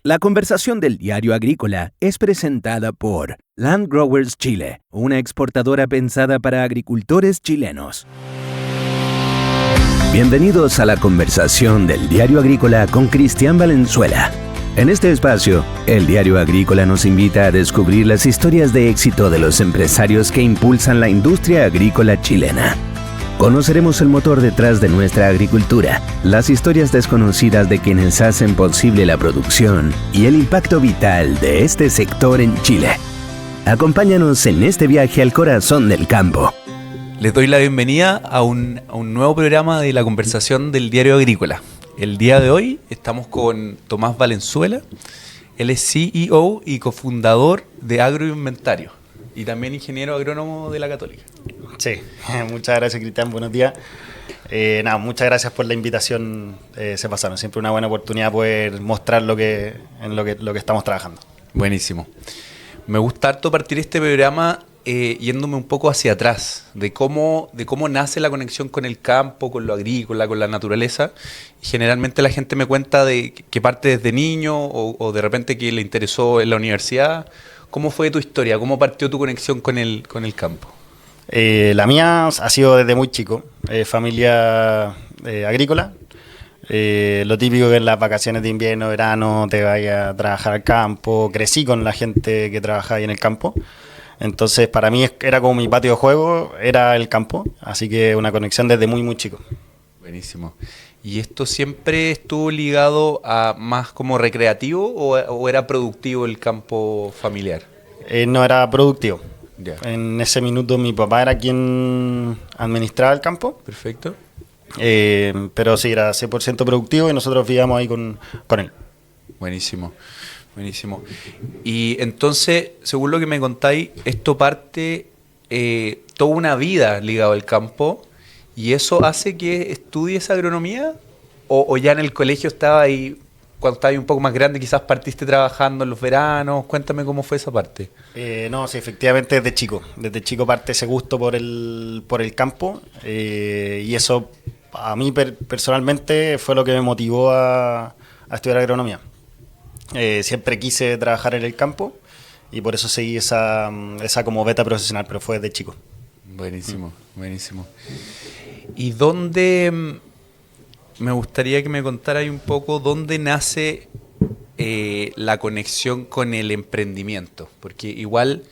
La conversación del Diario Agrícola es presentada por Land Growers Chile, una exportadora pensada para agricultores chilenos. Bienvenidos a la conversación del Diario Agrícola con Cristian Valenzuela. En este espacio, el Diario Agrícola nos invita a descubrir las historias de éxito de los empresarios que impulsan la industria agrícola chilena. Conoceremos el motor detrás de nuestra agricultura, las historias desconocidas de quienes hacen posible la producción y el impacto vital de este sector en Chile. Acompáñanos en este viaje al corazón del campo. Les doy la bienvenida a un nuevo programa de la conversación del Diario Agrícola. El día de hoy estamos con Tomás Valenzuela. Él es CEO y cofundador de Agroinventario y también ingeniero agrónomo de la Católica. Sí, muchas gracias, Cristian, buenos días. Muchas gracias por la invitación, se pasaron. Siempre una buena oportunidad poder mostrar lo que estamos trabajando. Buenísimo. Me gusta harto partir este programa yéndome un poco hacia atrás, de cómo nace la conexión con el campo, con lo agrícola, con la naturaleza. Y generalmente la gente me cuenta de que parte desde niño o de repente que le interesó en la universidad. ¿Cómo fue tu historia? ¿Cómo partió tu conexión con el campo? La mía ha sido desde muy chico, familia agrícola. Lo típico que en las vacaciones de invierno, verano, te vayas a trabajar al campo. Crecí con la gente que trabajaba ahí en el campo. Entonces, para mí era como mi patio de juego, era el campo. Así que una conexión desde muy, muy chico. Buenísimo. ¿Y esto siempre estuvo ligado a más como recreativo o era productivo el campo familiar? No era productivo. Ya. En ese minuto mi papá era quien administraba el campo. Perfecto. Pero sí, era 100% productivo y nosotros vivíamos ahí con él. Buenísimo, buenísimo. Y entonces, según lo que me contáis, esto parte toda una vida ligado al campo y eso hace que estudies agronomía o ya en el colegio estaba ahí, cuando estabas un poco más grande, quizás partiste trabajando en los veranos. Cuéntame cómo fue esa parte. Sí, efectivamente desde chico parte ese gusto por el campo y eso a mí personalmente fue lo que me motivó a estudiar agronomía. Siempre quise trabajar en el campo y por eso seguí esa como beta profesional, pero fue desde chico. Buenísimo, buenísimo. ¿Y dónde, me gustaría que me contaras un poco dónde nace la conexión con el emprendimiento? Porque igual,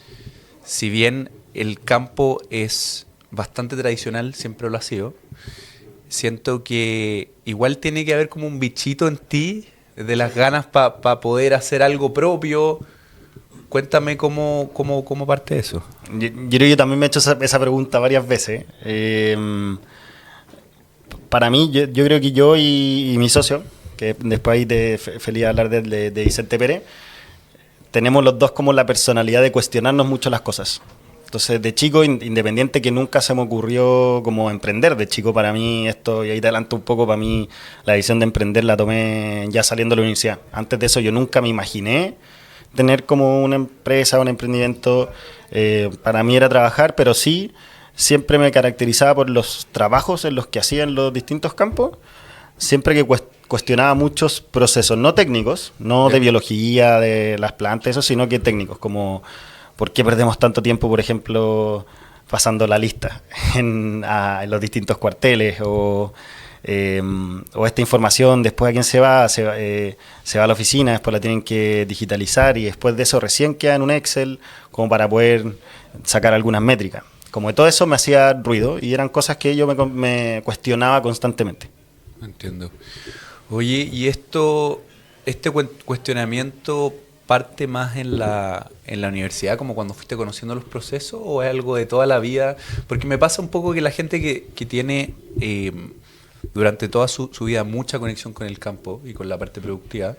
si bien el campo es bastante tradicional, siempre lo ha sido, siento que igual tiene que haber como un bichito en ti de las ganas para poder hacer algo propio. Cuéntame cómo parte eso. Yo creo que yo también me he hecho esa pregunta varias veces. Para mí, yo creo que yo y mi socio, que después ahí feliz de hablar de Vicente Pérez, tenemos los dos como la personalidad de cuestionarnos mucho las cosas. Entonces, de chico, independiente que nunca se me ocurrió como emprender, de chico para mí esto, y ahí te adelanto un poco, para mí la decisión de emprender la tomé ya saliendo de la universidad. Antes de eso yo nunca me imaginé tener como una empresa, un emprendimiento. Para mí era trabajar, pero sí, siempre me caracterizaba por los trabajos en los que hacía en los distintos campos, siempre que cuestionaba muchos procesos, no técnicos, no de biología, de las plantas, eso, sino que técnicos, como por qué perdemos tanto tiempo, por ejemplo, pasando la lista en los distintos cuarteles, o esta información, después a quién se va a la oficina, después la tienen que digitalizar y después de eso recién queda en un Excel como para poder sacar algunas métricas. Como de todo eso me hacía ruido y eran cosas que yo me cuestionaba constantemente. Entiendo. Oye, ¿y este cuestionamiento parte más en la universidad, como cuando fuiste conociendo los procesos, o es algo de toda la vida? Porque me pasa un poco que la gente que tiene durante toda su vida mucha conexión con el campo y con la parte productiva,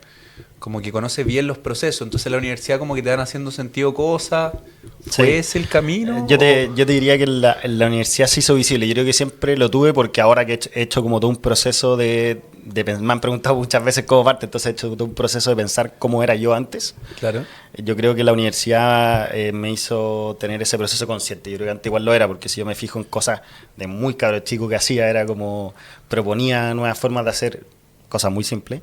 como que conoce bien los procesos, entonces en la universidad como que te van haciendo sentido cosas. ¿Fue ese el camino? Yo te diría que en la universidad se hizo visible. Yo creo que siempre lo tuve porque ahora que he hecho como todo un proceso me han preguntado muchas veces cómo parte, entonces he hecho todo un proceso de pensar cómo era yo antes. Claro. Yo creo que la universidad me hizo tener ese proceso consciente. Yo creo que antes igual lo era, porque si yo me fijo en cosas de muy cabro chico que hacía, era como proponía nuevas formas de hacer cosas muy simples.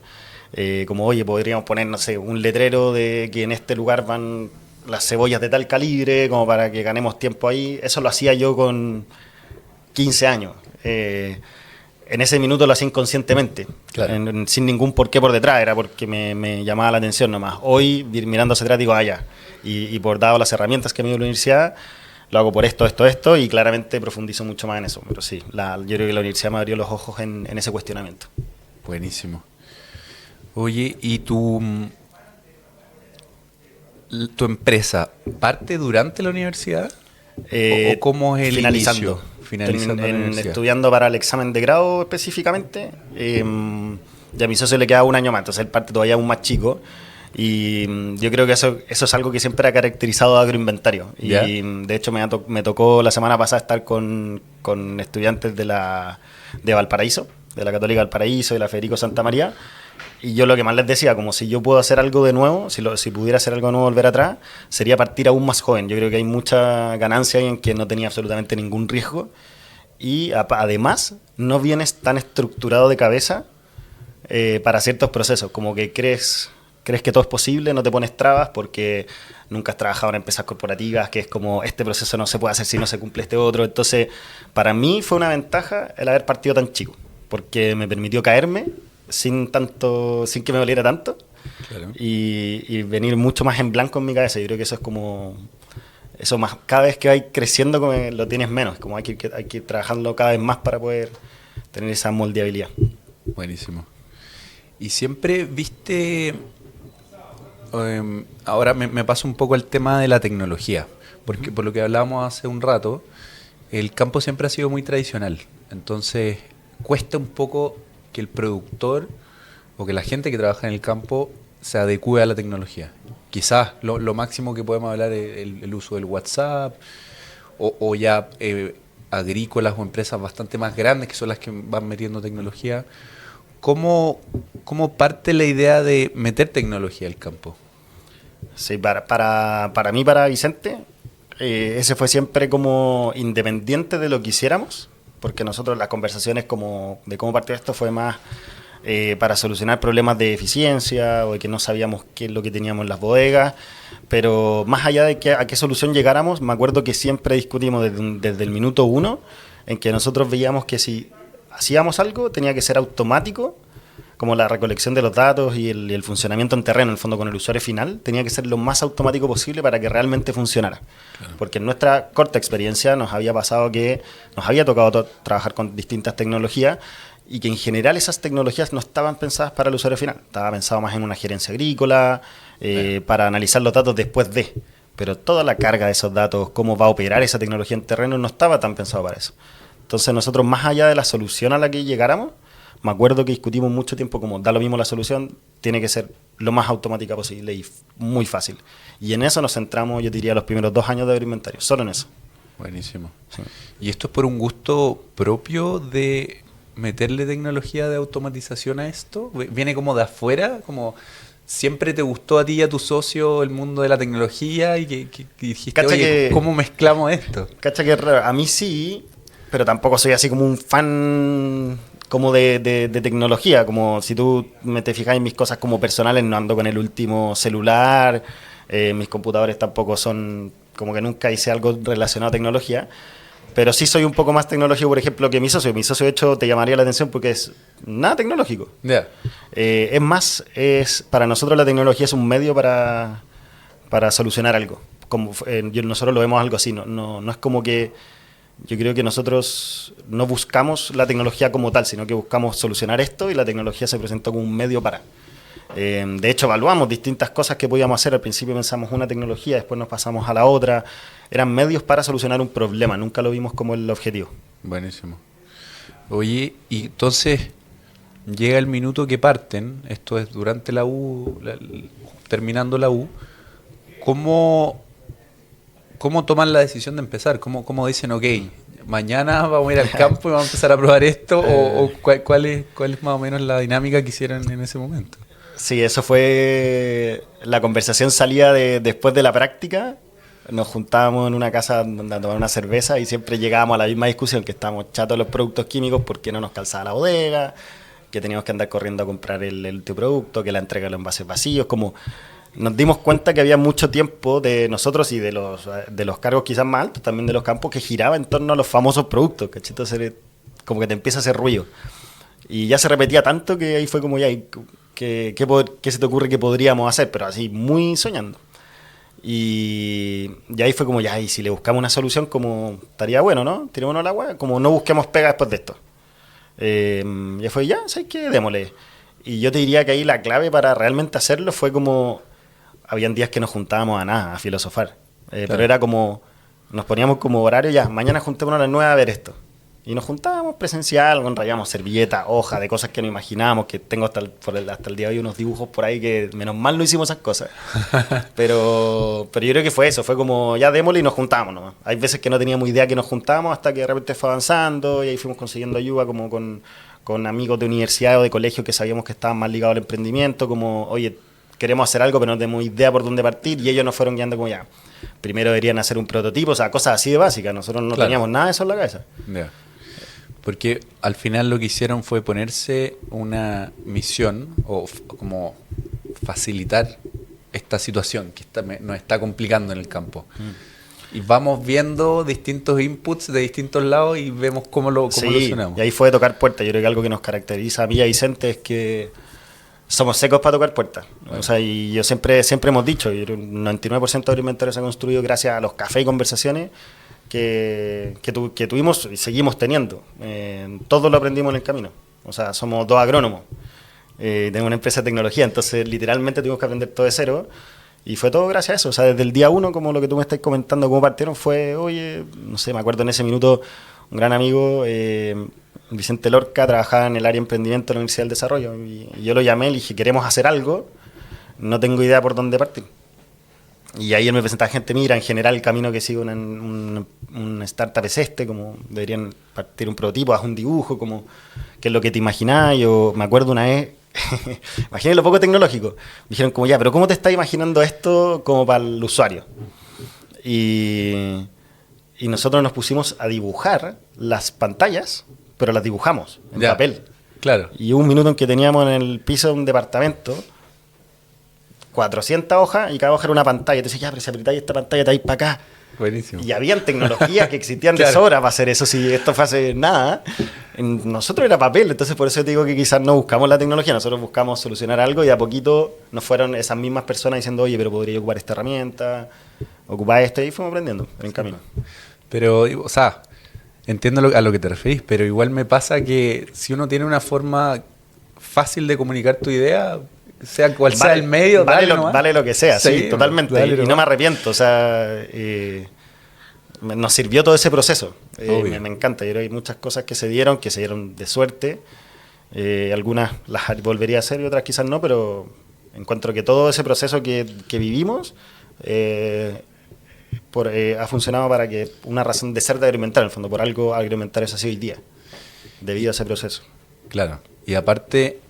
como, oye, podríamos poner, no sé, un letrero de que en este lugar van las cebollas de tal calibre, como para que ganemos tiempo ahí. Eso lo hacía yo con 15 años. En ese minuto lo hacía inconscientemente, claro. Sin ningún porqué por detrás, era porque me llamaba la atención nomás. Hoy, mirando hacia atrás, digo, ya. Y por dado las herramientas que me dio la universidad, lo hago por esto, y claramente profundizo mucho más en eso. Pero sí, yo creo que la universidad me abrió los ojos en ese cuestionamiento. Buenísimo. Oye, ¿y tu empresa parte durante la universidad? ¿O cómo es el inicio? Finalizando estudiando para el examen de grado específicamente. Ya a mi socio le queda un año más, entonces él parte todavía aún más chico. Y yo creo que eso es algo que siempre ha caracterizado a Agroinventario. ¿Ya? Y de hecho me tocó la semana pasada estar con estudiantes de Valparaíso, de la Católica Valparaíso, de la Federico Santa María. Y yo lo que más les decía, como si yo puedo hacer algo de nuevo, si pudiera hacer algo nuevo, volver atrás, sería partir aún más joven. Yo creo que hay mucha ganancia ahí en que no tenía absolutamente ningún riesgo. Y además, no vienes tan estructurado de cabeza para ciertos procesos. Como que crees que todo es posible, no te pones trabas porque nunca has trabajado en empresas corporativas, que es como, este proceso no se puede hacer si no se cumple este otro. Entonces, para mí fue una ventaja el haber partido tan chico, porque me permitió caerme sin que me doliera tanto, claro. y venir mucho más en blanco en mi cabeza. Yo creo que eso es como... Eso más, cada vez que vas creciendo como lo tienes menos, como hay que ir trabajando cada vez más para poder tener esa moldeabilidad. Buenísimo. Y siempre viste... ahora me pasa un poco el tema de la tecnología, porque por lo que hablábamos hace un rato, el campo siempre ha sido muy tradicional, entonces cuesta un poco que el productor o que la gente que trabaja en el campo se adecue a la tecnología. Quizás lo máximo que podemos hablar es el uso del WhatsApp o ya agrícolas o empresas bastante más grandes que son las que van metiendo tecnología. ¿Cómo parte la idea de meter tecnología al campo? Sí, para mí, para Vicente, ese fue siempre como independiente de lo que hiciéramos, porque nosotros las conversaciones de cómo partió esto fue más para solucionar problemas de eficiencia o de que no sabíamos qué es lo que teníamos en las bodegas, pero más allá de a qué solución llegáramos, me acuerdo que siempre discutimos desde el minuto 1 en que nosotros veíamos que si hacíamos algo tenía que ser automático, como la recolección de los datos y el funcionamiento en terreno, en el fondo con el usuario final, tenía que ser lo más automático posible para que realmente funcionara. Claro. Porque en nuestra corta experiencia nos había pasado que nos había tocado trabajar con distintas tecnologías y que en general esas tecnologías no estaban pensadas para el usuario final. Estaba pensado más en una gerencia agrícola, para analizar los datos después de. Pero toda la carga de esos datos, cómo va a operar esa tecnología en terreno, no estaba tan pensado para eso. Entonces nosotros, más allá de la solución a la que llegáramos, me acuerdo que discutimos mucho tiempo como da lo mismo la solución, tiene que ser lo más automática posible y muy fácil. Y en eso nos centramos, yo diría, los primeros 2 años de Agroinventario, solo en eso. Buenísimo. Sí. ¿Y esto es por un gusto propio de meterle tecnología de automatización a esto? ¿Viene como de afuera? Como siempre te gustó a ti y a tu socio el mundo de la tecnología y que dijiste, oye, ¿cómo mezclamos esto? Cacha que es raro. A mí sí, pero tampoco soy así como un fan como de tecnología, como si tú te fijas en mis cosas como personales, no ando con el último celular, mis computadores tampoco son, como que nunca hice algo relacionado a tecnología, pero sí soy un poco más tecnológico, por ejemplo, que mi socio. Mi socio, de hecho, te llamaría la atención porque es nada tecnológico. Yeah. Es más, para nosotros la tecnología es un medio para solucionar algo. Nosotros lo vemos algo así, no es como que... Yo creo que nosotros no buscamos la tecnología como tal, sino que buscamos solucionar esto y la tecnología se presentó como un medio para. De hecho, evaluamos distintas cosas que podíamos hacer. Al principio pensamos una tecnología, después nos pasamos a la otra. Eran medios para solucionar un problema, nunca lo vimos como el objetivo. Buenísimo. Oye, y entonces llega el minuto que parten, esto es durante la U, terminando la U, ¿cómo toman la decisión de empezar? ¿Cómo dicen, ok, mañana vamos a ir al campo y vamos a empezar a probar esto? ¿O cuál es más o menos la dinámica que hicieron en ese momento? Sí, eso fue... La conversación salía después de la práctica. Nos juntábamos en una casa a tomar una cerveza y siempre llegábamos a la misma discusión, que estábamos chatos de los productos químicos porque no nos calzaba la bodega, que teníamos que andar corriendo a comprar el último producto, que la entrega de los envases vacíos, como nos dimos cuenta que había mucho tiempo de nosotros y de los cargos quizás más altos, también de los campos, que giraba en torno a los famosos productos, ¿cachai? Entonces como que te empieza a hacer ruido. Y ya se repetía tanto que ahí fue como ya, ¿qué se te ocurre que podríamos hacer? Pero así, muy soñando. Y ahí fue como ya, y si le buscamos una solución, como estaría bueno, ¿no? Tirémonos al agua, como no busquemos pega después de esto. Ya fue, ya, ¿sabes qué? Démosle. Y yo te diría que ahí la clave para realmente hacerlo fue como, habían días que nos juntábamos a nada, a filosofar. Claro. Pero era como, nos poníamos como horario, ya, mañana juntémonos a las 9 a ver esto. Y nos juntábamos presencial, rayábamos servilletas, hojas de cosas que no imaginábamos, que tengo hasta el día de hoy unos dibujos por ahí que menos mal no hicimos esas cosas. Pero yo creo que fue eso, fue como ya démosle y nos juntamos nomás. Hay veces que no teníamos idea que nos juntábamos hasta que de repente fue avanzando y ahí fuimos consiguiendo ayuda como con amigos de universidad o de colegio que sabíamos que estaban más ligados al emprendimiento, como oye, queremos hacer algo pero no tenemos idea por dónde partir y ellos nos fueron guiando como ya. Primero deberían hacer un prototipo, o sea, cosas así de básicas, nosotros no teníamos nada de eso en la cabeza. Yeah. Porque al final lo que hicieron fue ponerse una misión o como facilitar esta situación que nos está complicando en el campo. Y vamos viendo distintos inputs de distintos lados y vemos cómo lo solucionamos. Y ahí fue tocar puertas. Yo creo que algo que nos caracteriza a mí y a Vicente es que somos secos para tocar puertas. Bueno. O sea, y yo siempre hemos dicho, y un 99% de agroinventario se ha construido gracias a los cafés y conversaciones que tuvimos y seguimos teniendo. Todo lo aprendimos en el camino. O sea, somos 2 agrónomos. Tenemos una empresa de tecnología, entonces literalmente tuvimos que aprender todo de cero. Y fue todo gracias a eso. O sea, desde el día 1, como lo que tú me estás comentando, cómo partieron, fue, oye, no sé, me acuerdo en ese minuto, un gran amigo, Vicente Lorca, trabajaba en el área de emprendimiento de la Universidad del Desarrollo. Y yo lo llamé, le dije, queremos hacer algo, no tengo idea por dónde partir. Y ahí él me presentaba gente, mira, en general el camino que sigue un startup es este, como deberían partir un prototipo, haz un dibujo, como qué es lo que te imaginás. Yo me acuerdo una vez, imagínate lo poco tecnológico, dijeron como ya, pero ¿cómo te estás imaginando esto como para el usuario? Y nosotros nos pusimos a dibujar las pantallas, pero las dibujamos en papel. Claro. Y hubo un minuto en que teníamos en el piso de un departamento 400 hojas y cada hoja era una pantalla. Entonces, ya, pero si apretáis esta pantalla, te vais para acá. Buenísimo. Y habían tecnologías que existían de sobra para hacer eso. Si esto fue hace nada, nosotros era papel. Entonces, por eso te digo que quizás no buscamos la tecnología, nosotros buscamos solucionar algo y a poquito nos fueron esas mismas personas diciendo, oye, pero podría ocupar esta herramienta, ocupar esto, y fuimos aprendiendo en camino. Pero, o sea, entiendo a lo que te referís, pero igual me pasa que si uno tiene una forma fácil de comunicar tu idea, sea cual sea el medio, vale lo que sea, sí, totalmente. Y no me arrepiento, o sea, nos sirvió todo ese proceso. Me encanta. Yo creo que hay muchas cosas que se dieron de suerte. Algunas las volvería a hacer y otras quizás no, pero encuentro que todo ese proceso que vivimos ha funcionado para que una razón de ser de agroalimentario, en el fondo, por algo agroalimentario es así hoy día, debido a ese proceso. Claro. Y aparte,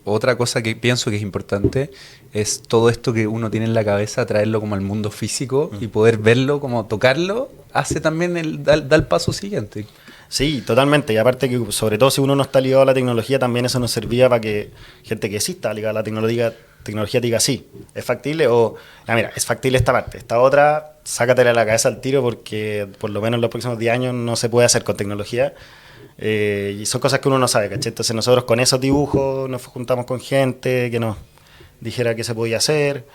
otra cosa que pienso que es importante es todo esto que uno tiene en la cabeza, traerlo como al mundo físico y poder verlo, como tocarlo, hace también da el paso siguiente. Sí, totalmente. Y aparte que, sobre todo si uno no está ligado a la tecnología, también eso nos servía para que gente que sí está ligada a la tecnología diga sí, es factible o, mira, es factible esta parte, esta otra, sácatela de la cabeza al tiro porque por lo menos en los próximos 10 años no se puede hacer con tecnología. Y son cosas que uno no sabe, ¿cachai? Entonces nosotros con esos dibujos nos juntamos con gente que nos dijera qué se podía hacer.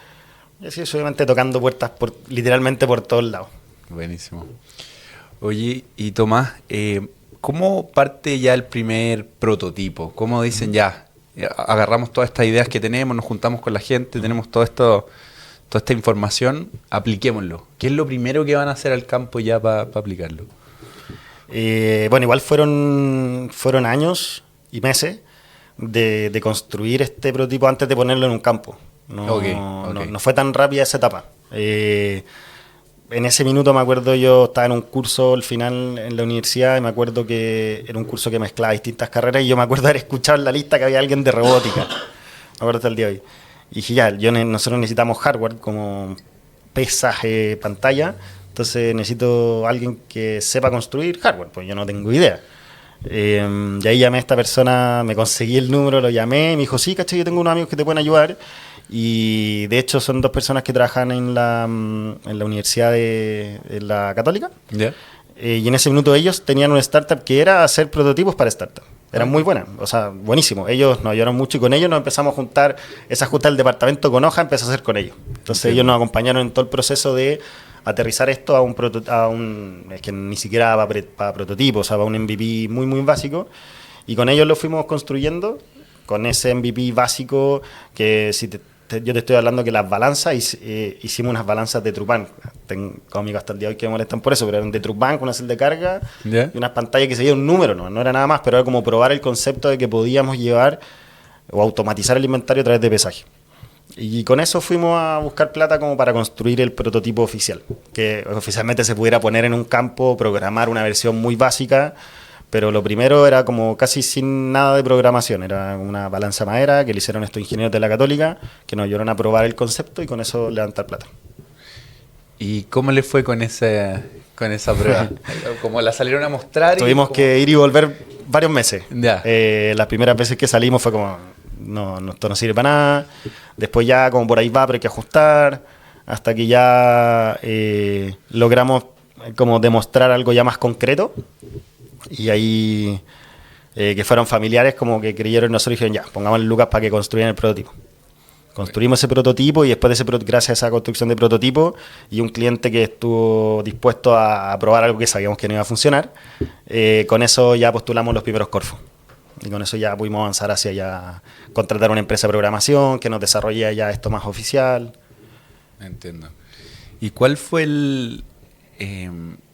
Y así obviamente tocando puertas literalmente por todos lados. Buenísimo. Oye, y Tomás, ¿cómo parte ya el primer prototipo? ¿Cómo dicen ya, agarramos todas estas ideas que tenemos, nos juntamos con la gente, tenemos toda esta información, apliquémoslo? ¿Qué es lo primero que van a hacer al campo ya para aplicarlo? Bueno, igual fueron años y meses de construir este prototipo antes de ponerlo en un campo. No fue tan rápida esa etapa. En ese minuto me acuerdo, yo estaba en un curso al final en la universidad y me acuerdo que era un curso que mezclaba distintas carreras y yo me acuerdo haber escuchado en la lista que había alguien de robótica. Me acuerdo hasta el día de hoy. Y dije, ya, nosotros necesitamos hardware como pesas, pantalla. Entonces necesito alguien que sepa construir hardware, pues yo no tengo idea. Y ahí llamé a esta persona, me conseguí el número, lo llamé y me dijo, sí, caché, yo tengo unos amigos que te pueden ayudar. Y de hecho son 2 personas que trabajan en la Universidad de la Católica. ¿Ya? Y en ese minuto ellos tenían una startup que era hacer prototipos para startups. Eran muy buenas, o sea, buenísimo. Ellos nos ayudaron mucho y con ellos nos empezamos a juntar, esa junta del departamento con hoja empezó a hacer con ellos. Entonces ellos nos acompañaron en todo el proceso de aterrizar esto a un es que ni siquiera para prototipos, o sea, para un MVP muy, muy básico. Y con ellos lo fuimos construyendo, con ese MVP básico que si yo te estoy hablando que las balanzas, hicimos unas balanzas de Trupan. Tengo amigos hasta el día de hoy que me molestan por eso, pero eran de Trupan con una celda de carga y unas pantallas que seguían un número, no era nada más, pero era como probar el concepto de que podíamos llevar o automatizar el inventario a través de pesaje. Y con eso fuimos a buscar plata como para construir el prototipo oficial, que oficialmente se pudiera poner en un campo, programar una versión muy básica. Pero lo primero era como casi sin nada de programación, era una balanza madera que le hicieron estos ingenieros de la Católica, que nos ayudaron a probar el concepto y con eso levantar plata. ¿Y cómo le fue con esa prueba? ¿Cómo la salieron a mostrar? Tuvimos que ir y volver varios meses. Ya. Las primeras veces que salimos fue como, esto no sirve para nada. Después ya como por ahí va, pero hay que ajustar. Hasta que ya logramos como demostrar algo ya más concreto. Y ahí, que fueron familiares como que creyeron en nosotros y dijeron, ya, pongamos a Lucas para que construyan el prototipo. Construimos ese prototipo y después de gracias a esa construcción de prototipo y un cliente que estuvo dispuesto a probar algo que sabíamos que no iba a funcionar, con eso ya postulamos los primeros Corfo. Y con eso ya pudimos avanzar hacia ya contratar una empresa de programación que nos desarrolle ya esto más oficial. Entiendo. ¿Y cuál fue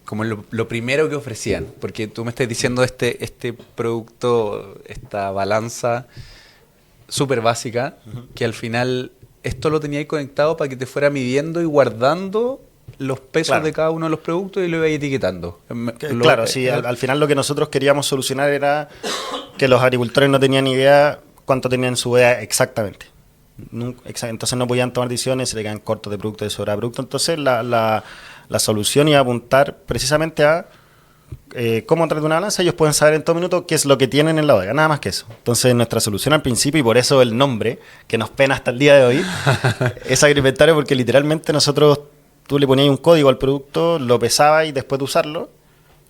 como lo primero que ofrecían? Porque tú me estás diciendo este producto, esta balanza súper básica, que al final esto lo teníais conectado para que te fuera midiendo y guardando los pesos de cada uno de los productos y lo ibas etiquetando. Claro, sí, al final lo que nosotros queríamos solucionar era que los agricultores no tenían idea cuánto tenían en su bodega exactamente. Entonces no podían tomar decisiones, se le quedan cortos de producto, de sobreproducto. Entonces la solución iba a apuntar precisamente a cómo tratar una balanza. Ellos pueden saber en todo minuto qué es lo que tienen en la bodega, nada más que eso. Entonces nuestra solución al principio, y por eso el nombre, que nos pena hasta el día de hoy, es agroinventario, porque literalmente tú le ponías un código al producto, lo pesabas y después de usarlo,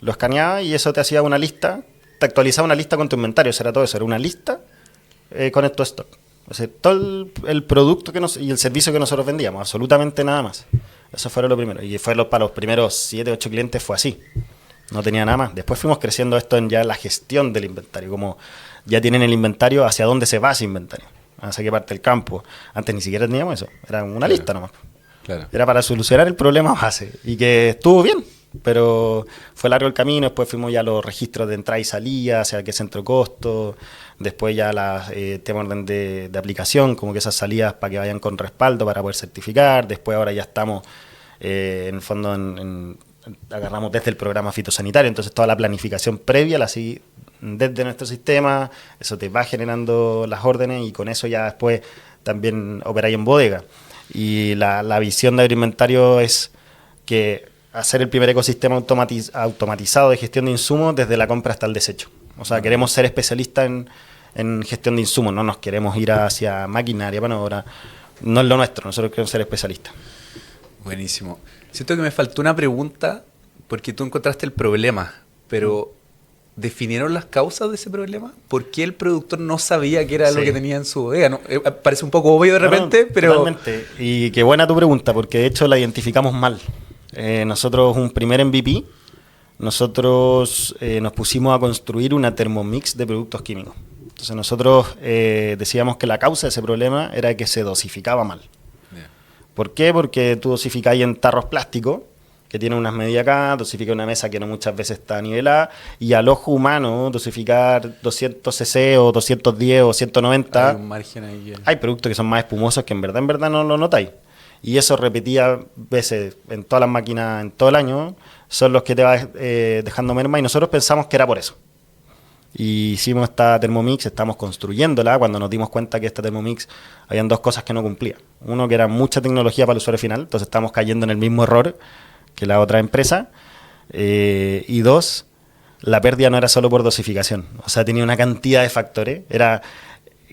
lo escaneabas y eso te hacía una lista, te actualizaba una lista con tu inventario. Eso era todo eso, era una lista con tu stock. O sea, todo el producto y el servicio que nosotros vendíamos, absolutamente nada más. Eso fue lo primero. Y para los primeros 7, 8 clientes fue así. No tenía nada más. Después fuimos creciendo esto en ya la gestión del inventario. Como ya tienen el inventario, hacia dónde se va ese inventario. Hacia qué parte del campo. Antes ni siquiera teníamos eso. Era una lista nomás. Claro. Era para solucionar el problema base. Y que estuvo bien. Pero fue largo el camino. Después fuimos ya a los registros de entrada y salida, hacia qué centro costo. Después ya tema orden de aplicación, como que esas salidas para que vayan con respaldo para poder certificar. Después ahora ya estamos, en el fondo, agarramos desde el programa fitosanitario. Entonces toda la planificación previa la sigue desde nuestro sistema. Eso te va generando las órdenes y con eso ya después también operáis en bodega. Y la visión de agroinventario es que hacer el primer ecosistema automatizado de gestión de insumos desde la compra hasta el desecho. O sea, queremos ser especialistas en gestión de insumos, no nos queremos ir hacia maquinaria, bueno, ahora no es lo nuestro, nosotros queremos ser especialistas. Buenísimo. Siento que me faltó una pregunta, porque tú encontraste el problema, pero ¿definieron las causas de ese problema? ¿Por qué el productor no sabía qué era lo que tenía en su bodega? ¿No? Parece un poco obvio de repente, pero... Totalmente. Y qué buena tu pregunta, porque de hecho la identificamos mal. Nosotros, un primer MVP, nosotros nos pusimos a construir una Thermomix de productos químicos. Entonces nosotros decíamos que la causa de ese problema era que se dosificaba mal. Yeah. ¿Por qué? Porque tú dosificáis en tarros plásticos, que tienen unas medidas acá, dosificas una mesa que no muchas veces está nivelada, y al ojo humano dosificar 200 cc o 210 o 190, hay un margen ahí. Hay productos que son más espumosos que en verdad no lo notáis. Y eso repetía veces en todas las máquinas en todo el año, son los que te vas dejando merma, y nosotros pensamos que era por eso. Y hicimos esta Thermomix, estamos construyéndola, cuando nos dimos cuenta que esta Thermomix habían 2 cosas que no cumplía. Uno, que era mucha tecnología para el usuario final, entonces estamos cayendo en el mismo error que la otra empresa. Y 2, la pérdida no era solo por dosificación. O sea, tenía una cantidad de factores. Era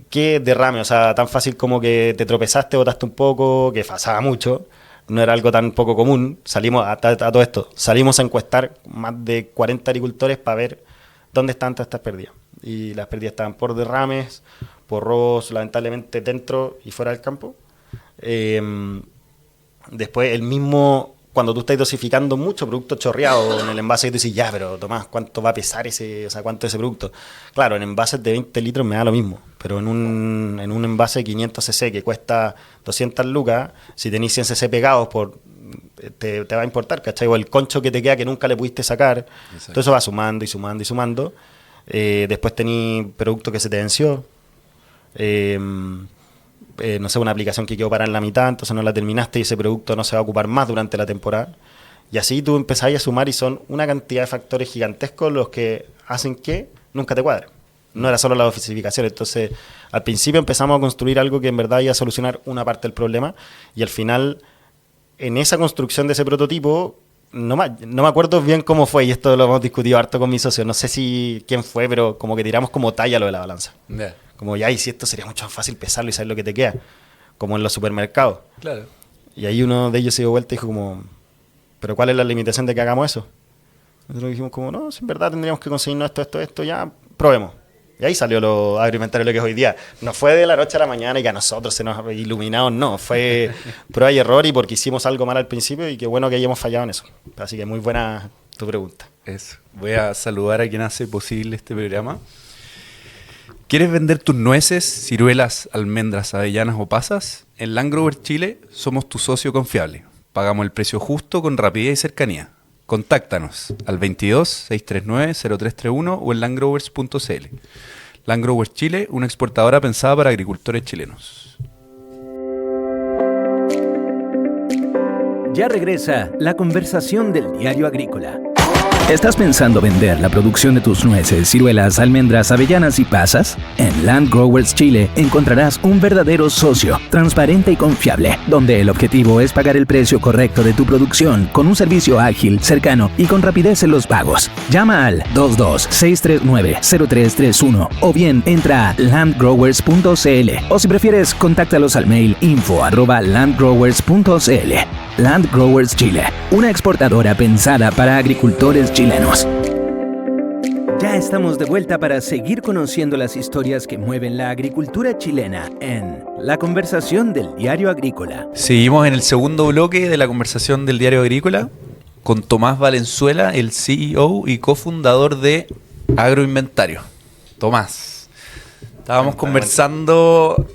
que derrame, o sea, tan fácil como que te tropezaste, botaste un poco, que pasaba mucho. No era algo tan poco común. Salimos a todo esto. Salimos a encuestar más de 40 agricultores para ver dónde estaban todas estas pérdidas. Y las pérdidas estaban por derrames, por robos, lamentablemente dentro y fuera del campo. Después, el mismo, cuando tú estás dosificando mucho producto chorreado en el envase, y tú dices, ya, pero Tomás, ¿cuánto va a pesar ese, o sea, cuánto es ese producto? Claro, en envases de 20 litros me da lo mismo, pero en un envase de 500 cc que cuesta 200 lucas, si tenéis 100 cc pegados, te va a importar, ¿cachai? O el concho que te queda que nunca le pudiste sacar. Exacto. Todo eso va sumando y sumando y sumando. Después tenéis producto que se te venció. No sé, una aplicación que quedó parada en la mitad, entonces no la terminaste y ese producto no se va a ocupar más durante la temporada. Y así tú empezáis a sumar y son una cantidad de factores gigantescos los que hacen que nunca te cuadre. No era solo la dosificación, entonces al principio empezamos a construir algo que en verdad iba a solucionar una parte del problema y al final, en esa construcción de ese prototipo, no me acuerdo bien cómo fue y esto lo hemos discutido harto con mis socios, no sé quién fue, pero como que tiramos como talla lo de la balanza. Yeah. Como ya, y si esto sería mucho más fácil pesarlo y saber lo que te queda, como en los supermercados. Claro. Y ahí uno de ellos se dio vuelta y dijo como, ¿pero cuál es la limitación de que hagamos eso? Nosotros dijimos como, no, si en verdad tendríamos que conseguirnos esto, ya, probemos. Y ahí salió lo agroalimentario lo que es hoy día. No fue de la noche a la mañana y que a nosotros se nos iluminado, no. Fue prueba y error y porque hicimos algo mal al principio y qué bueno que hayamos fallado en eso. Así que muy buena tu pregunta. Eso. Voy a saludar a quien hace posible este programa. ¿Quieres vender tus nueces, ciruelas, almendras, avellanas o pasas? En Land Growers Chile somos tu socio confiable. Pagamos el precio justo con rapidez y cercanía. Contáctanos al 22-639-0331 o en landgrowers.cl. Land Growers Chile, una exportadora pensada para agricultores chilenos. Ya regresa la conversación del Diario Agrícola. ¿Estás pensando vender la producción de tus nueces, ciruelas, almendras, avellanas y pasas? En Land Growers Chile encontrarás un verdadero socio, transparente y confiable, donde el objetivo es pagar el precio correcto de tu producción con un servicio ágil, cercano y con rapidez en los pagos. Llama al 22-639-0331 o bien entra a landgrowers.cl o si prefieres, contáctalos al mail info@landgrowers.cl. Land Growers Chile, una exportadora pensada para agricultores chilenos. Ya estamos de vuelta para seguir conociendo las historias que mueven la agricultura chilena en La Conversación del Diario Agrícola. Seguimos en el segundo bloque de La Conversación del Diario Agrícola con Tomás Valenzuela, el CEO y cofundador de Agroinventario. Tomás, estábamos conversando,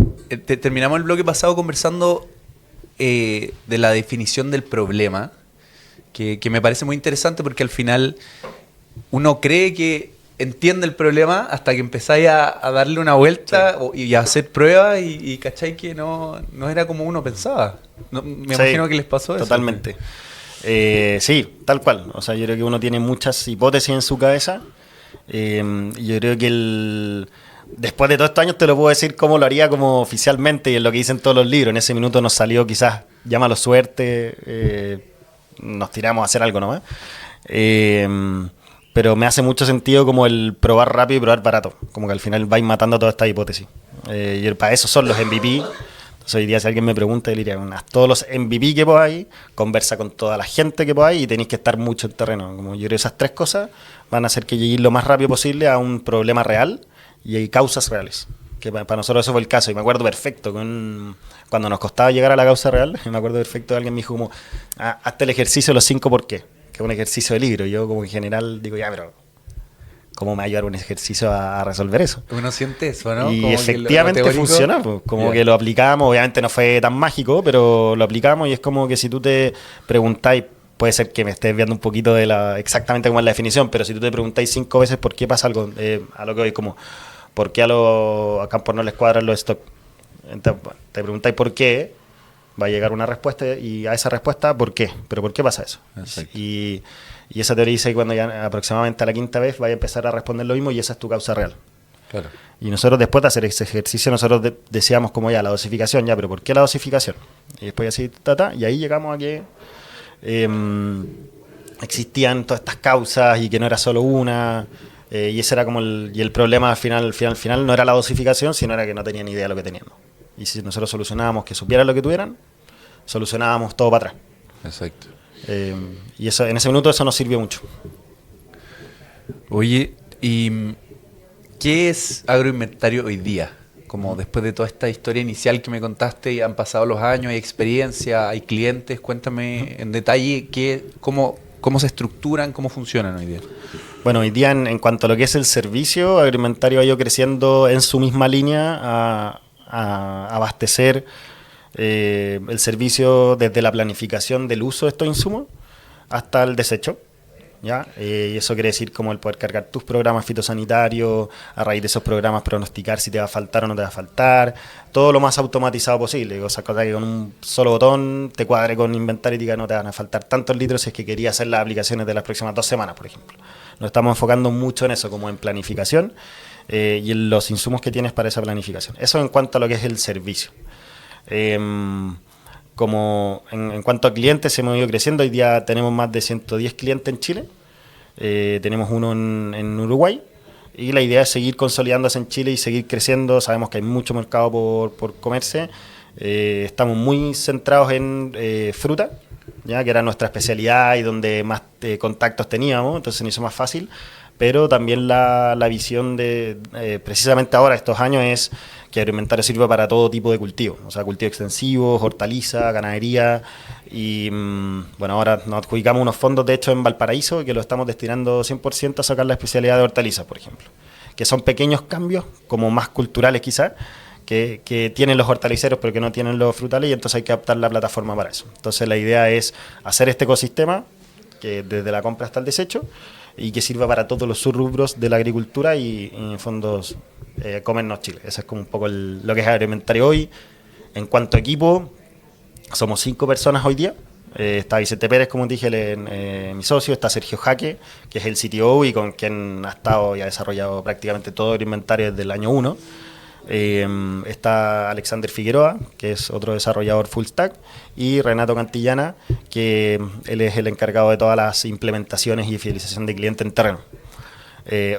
terminamos el bloque pasado conversando de la definición del problema, que me parece muy interesante porque al final uno cree que entiende el problema hasta que empezáis a darle una vuelta y a hacer pruebas y cachai que no era como uno pensaba. Me imagino que les pasó eso. Totalmente. Sí, tal cual. O sea, yo creo que uno tiene muchas hipótesis en su cabeza y yo creo que después de todos estos años te lo puedo decir cómo lo haría como oficialmente y en lo que dicen todos los libros. En ese minuto nos salió quizás, llámalo suerte, nos tiramos a hacer algo nomás. Pero me hace mucho sentido como el probar rápido y probar barato. Como que al final vais matando todas estas hipótesis. Y para eso son los MVP. Entonces hoy día si alguien me pregunta, le diría, todos los MVP que podáis, conversa con toda la gente que podáis y tenéis que estar mucho en terreno. Como yo creo que esas tres cosas van a hacer que lleguéis lo más rápido posible a un problema real y hay causas reales. Que para nosotros eso fue el caso. Y me acuerdo perfecto, cuando nos costaba llegar a la causa real, me acuerdo perfecto, alguien me dijo como, hazte el ejercicio de los 5 por qué. Que es un ejercicio de libro. Y yo como en general digo, ya, pero ¿cómo me va a ayudar un ejercicio a resolver eso? Uno siente eso, ¿no? Y como efectivamente funcionó. Pues, como que lo aplicamos, obviamente no fue tan mágico, pero lo aplicamos y es como que si tú te preguntáis, puede ser que me estés viendo un poquito de exactamente cómo es la definición, pero si tú te preguntáis 5 veces por qué pasa algo, a lo que voy, como ¿por qué a Campos no les cuadran los stocks? Entonces, bueno, te preguntáis por qué, va a llegar una respuesta y a esa respuesta, ¿por qué? ¿Pero por qué pasa eso? Y esa teoría dice que cuando ya aproximadamente a la 5ª vez vaya a empezar a responder lo mismo y esa es tu causa real. Claro. Y nosotros después de hacer ese ejercicio, nosotros decíamos como ya la dosificación, ya, pero ¿por qué la dosificación? Y después así, y ahí llegamos a que existían todas estas causas y que no era solo una. Y ese era como el problema al final no era la dosificación, sino era que no tenían idea de lo que tenían. Y si nosotros solucionábamos que supieran lo que tuvieran, solucionábamos todo para atrás. Exacto. Y eso, en ese minuto eso nos sirvió mucho. Oye, ¿y qué es agroinventario hoy día? Como después de toda esta historia inicial que me contaste, y han pasado los años, hay experiencia, hay clientes, cuéntame en detalle cómo se estructuran, cómo funcionan hoy día. Bueno, hoy día en cuanto a lo que es el servicio, agroinventario ha ido creciendo en su misma línea a abastecer el servicio desde la planificación del uso de estos insumos hasta el desecho. ¿Ya? Y eso quiere decir como el poder cargar tus programas fitosanitarios, a raíz de esos programas pronosticar si te va a faltar o no te va a faltar, todo lo más automatizado posible, o sea, cosa que con un solo botón te cuadre con inventario y diga no te van a faltar tantos litros si es que querías hacer las aplicaciones de las próximas 2 semanas, por ejemplo. Nos estamos enfocando mucho en eso, como en planificación y en los insumos que tienes para esa planificación. Eso en cuanto a lo que es el servicio. Como en cuanto a clientes, hemos ido creciendo. Hoy día tenemos más de 110 clientes en Chile. Tenemos uno en Uruguay. Y la idea es seguir consolidándose en Chile y seguir creciendo. Sabemos que hay mucho mercado por comerse. Estamos muy centrados en fruta, ya que era nuestra especialidad y donde más contactos teníamos. Entonces se nos hizo más fácil. Pero también la visión de, precisamente ahora, estos años, es que agroinventario sirve para todo tipo de cultivos, o sea, cultivos extensivos, hortaliza, ganadería, y bueno, ahora nos adjudicamos unos fondos, de hecho, en Valparaíso, que lo estamos destinando 100% a sacar la especialidad de hortalizas, por ejemplo, que son pequeños cambios, como más culturales quizás, que tienen los hortaliceros, pero que no tienen los frutales, y entonces hay que adaptar la plataforma para eso. Entonces la idea es hacer este ecosistema, que desde la compra hasta el desecho, y que sirva para todos los subrubros de la agricultura y en fondos comernos Chile. Eso es como un poco lo que es agroinventario hoy. En cuanto a equipo, somos 5 personas hoy día. Está Vicente Pérez, como dije, mi socio. Está Sergio Jaque, que es el CTO y con quien ha estado y ha desarrollado prácticamente todo el inventario desde el año 1. Está Alexander Figueroa, que es otro desarrollador full stack, y Renato Cantillana, que él es el encargado de todas las implementaciones y fidelización de cliente en terreno.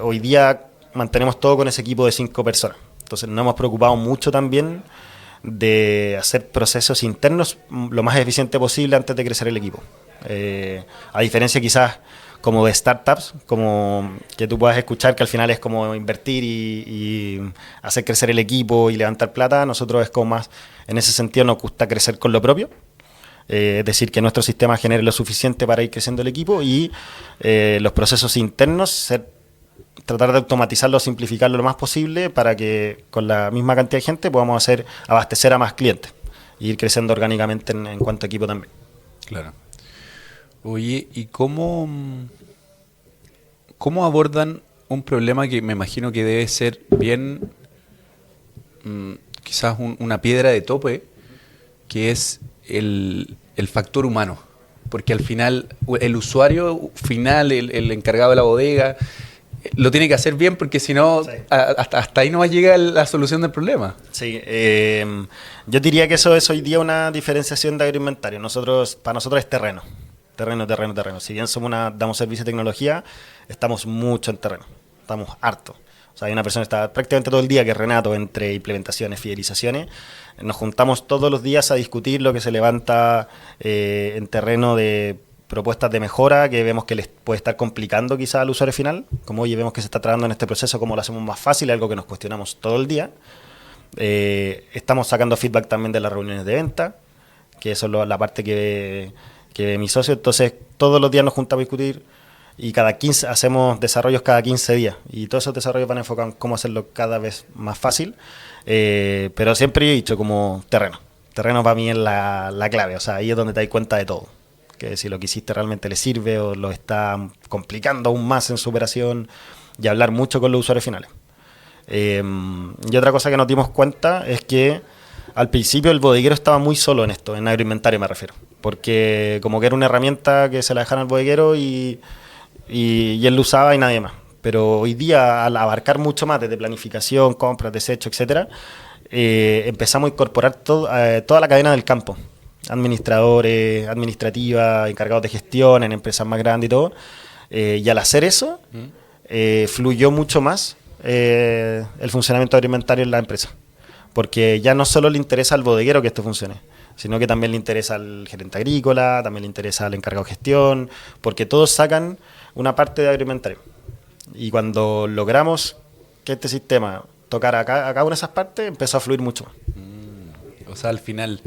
Hoy día mantenemos todo con ese equipo de 5 personas, entonces nos hemos preocupado mucho también de hacer procesos internos lo más eficiente posible antes de crecer el equipo. A diferencia quizás como de startups, como que tú puedas escuchar que al final es como invertir y hacer crecer el equipo y levantar plata, nosotros es como más, en ese sentido nos gusta crecer con lo propio, es decir, que nuestro sistema genere lo suficiente para ir creciendo el equipo y los procesos internos, tratar de automatizarlo, simplificarlo lo más posible para que con la misma cantidad de gente podamos abastecer a más clientes y ir creciendo orgánicamente en cuanto a equipo también. Claro. Oye, ¿y cómo abordan un problema que me imagino que debe ser bien, quizás una piedra de tope, que es el factor humano? Porque al final, el usuario final, el encargado de la bodega, lo tiene que hacer bien porque si no, sí, hasta ahí no va a llegar la solución del problema. Sí, yo diría que eso es hoy día una diferenciación de agroinventario. Para nosotros es terreno. Terreno. Si bien damos servicio de tecnología, estamos mucho en terreno. Estamos hartos. O sea, hay una persona que está prácticamente todo el día, que es Renato, entre implementaciones, fidelizaciones. Nos juntamos todos los días a discutir lo que se levanta en terreno de propuestas de mejora que vemos que les puede estar complicando quizás al usuario final. Como oye, vemos que se está tratando en este proceso, cómo lo hacemos más fácil, algo que nos cuestionamos todo el día. Estamos sacando feedback también de las reuniones de venta, que eso es la parte que mi socio. Entonces todos los días nos juntamos a discutir y hacemos desarrollos cada 15 días y todos esos desarrollos van enfocados en cómo hacerlo cada vez más fácil, pero siempre he dicho como terreno para mí es la clave, o sea, ahí es donde te das cuenta de todo, que si lo que hiciste realmente le sirve o lo está complicando aún más en su operación, y hablar mucho con los usuarios finales. Y otra cosa que nos dimos cuenta es que al principio el bodeguero estaba muy solo en esto, en agroinventario me refiero, porque como que era una herramienta que se la dejaron al bodeguero y él lo usaba y nadie más. Pero hoy día, al abarcar mucho más desde planificación, compras, desecho, etcétera, empezamos a incorporar toda la cadena del campo administradores, administrativas, encargados de gestión en empresas más grandes y todo. Y al hacer eso, fluyó mucho más el funcionamiento agroalimentario en la empresa. Porque ya no solo le interesa al bodeguero que esto funcione, sino que también le interesa al gerente agrícola, también le interesa al encargado de gestión, porque todos sacan una parte de agroalimentario. Y cuando logramos que este sistema tocara a cada una de esas partes, empezó a fluir mucho más. O sea, al final,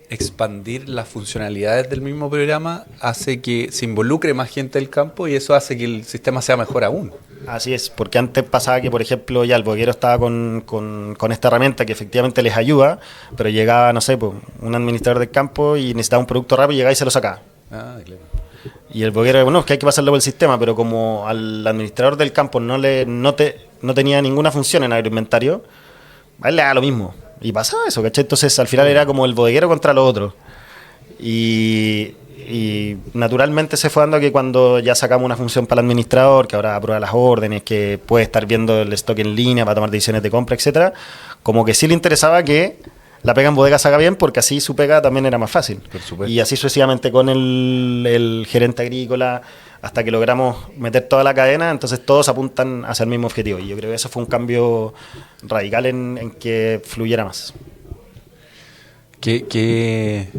expandir las funcionalidades del mismo programa hace que se involucre más gente del campo y eso hace que el sistema sea mejor aún. Así es, porque antes pasaba que, por ejemplo, ya el bodeguero estaba con esta herramienta que efectivamente les ayuda, pero llegaba, no sé, pues, un administrador del campo y necesitaba un producto rápido y llegaba y se lo sacaba. Ah, claro. Y el bodeguero, bueno, es que hay que pasarlo por el sistema, pero como al administrador del campo no tenía ninguna función en agroinventario, a él le da lo mismo. Y pasaba eso, ¿cachai? Entonces al final era como el bodeguero contra los otros. Y naturalmente se fue dando que cuando ya sacamos una función para el administrador, que ahora aprueba las órdenes, que puede estar viendo el stock en línea para tomar decisiones de compra, etcétera, como que sí le interesaba que la pega en bodega se haga bien, porque así su pega también era más fácil. Por supuesto. Y así sucesivamente con el gerente agrícola, hasta que logramos meter toda la cadena, entonces todos apuntan hacia el mismo objetivo. Y yo creo que eso fue un cambio radical en que fluyera más. Qué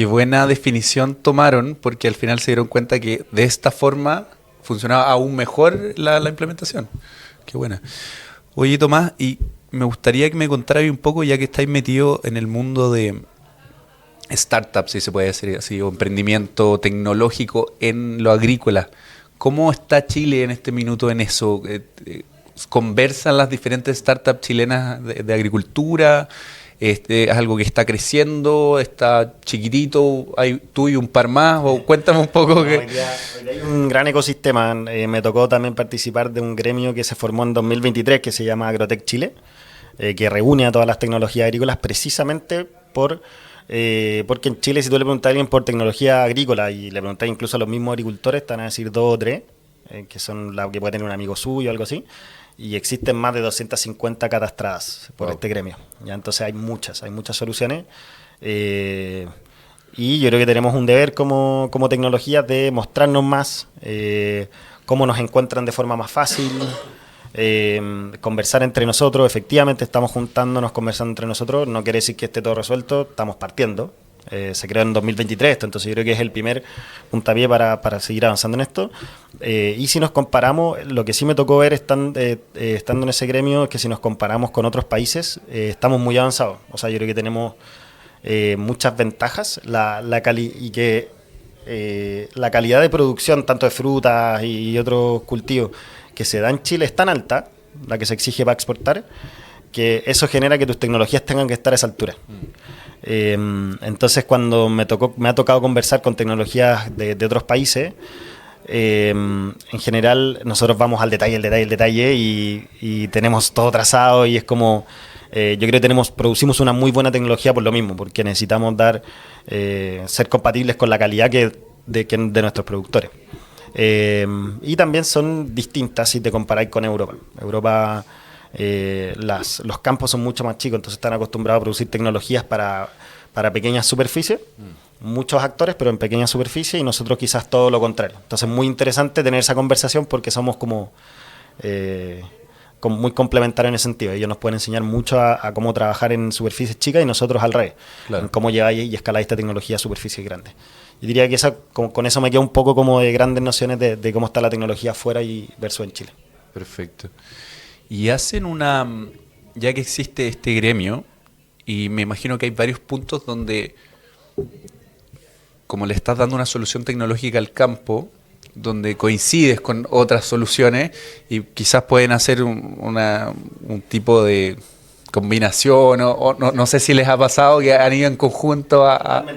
buena definición tomaron, porque al final se dieron cuenta que de esta forma funcionaba aún mejor la implementación. Qué buena. Oye, Tomás, y me gustaría que me contaras un poco, ya que estáis metido en el mundo de startups, si se puede decir así, o emprendimiento tecnológico en lo agrícola. ¿Cómo está Chile en este minuto en eso? ¿Conversan las diferentes startups chilenas de agricultura? ¿Es algo que está creciendo? ¿Está chiquitito? ¿Hay tú y un par más? O cuéntame un poco. Hoy día hay un gran ecosistema. Me tocó también participar de un gremio que se formó en 2023 que se llama Agrotech Chile, que reúne a todas las tecnologías agrícolas precisamente porque en Chile, si tú le preguntas a alguien por tecnología agrícola y le preguntas incluso a los mismos agricultores, te van a decir 2 o 3, que son las que puede tener un amigo suyo o algo así, y existen más de 250 cadastradas por este gremio. Ya, entonces hay muchas soluciones, y yo creo que tenemos un deber como tecnología de mostrarnos más, cómo nos encuentran de forma más fácil, conversar entre nosotros. Efectivamente estamos juntándonos, conversando entre nosotros. No quiere decir que esté todo resuelto, estamos partiendo. Se creó en 2023 esto, entonces yo creo que es el primer puntapié para seguir avanzando en esto. Y si nos comparamos, lo que sí me tocó ver estando en ese gremio es que si nos comparamos con otros países, estamos muy avanzados. O sea, yo creo que tenemos muchas ventajas, la calidad de producción, tanto de frutas y otros cultivos, que se da en Chile es tan alta, la que se exige para exportar, que eso genera que tus tecnologías tengan que estar a esa altura. Entonces, cuando me ha tocado conversar con tecnologías de otros países, en general nosotros vamos al detalle y tenemos todo trazado, y es como, yo creo que producimos una muy buena tecnología por lo mismo, porque necesitamos ser compatibles con la calidad de nuestros productores. Y también son distintas si te comparáis con Europa. Los campos son mucho más chicos, entonces están acostumbrados a producir tecnologías para pequeñas superficies, muchos actores, pero en pequeñas superficies, y nosotros quizás todo lo contrario. Entonces es muy interesante tener esa conversación porque somos como muy complementarios en ese sentido. Ellos nos pueden enseñar mucho a cómo trabajar en superficies chicas y nosotros al revés, claro, en cómo lleváis y escaláis esta tecnología a superficies grandes. Yo diría que con eso me queda un poco como de grandes nociones de cómo está la tecnología afuera y versus en Chile. Perfecto. Y ya que existe este gremio, y me imagino que hay varios puntos donde, como le estás dando una solución tecnológica al campo, donde coincides con otras soluciones y quizás pueden hacer un tipo de combinación, o no sé si les ha pasado que han ido en conjunto a... Hoy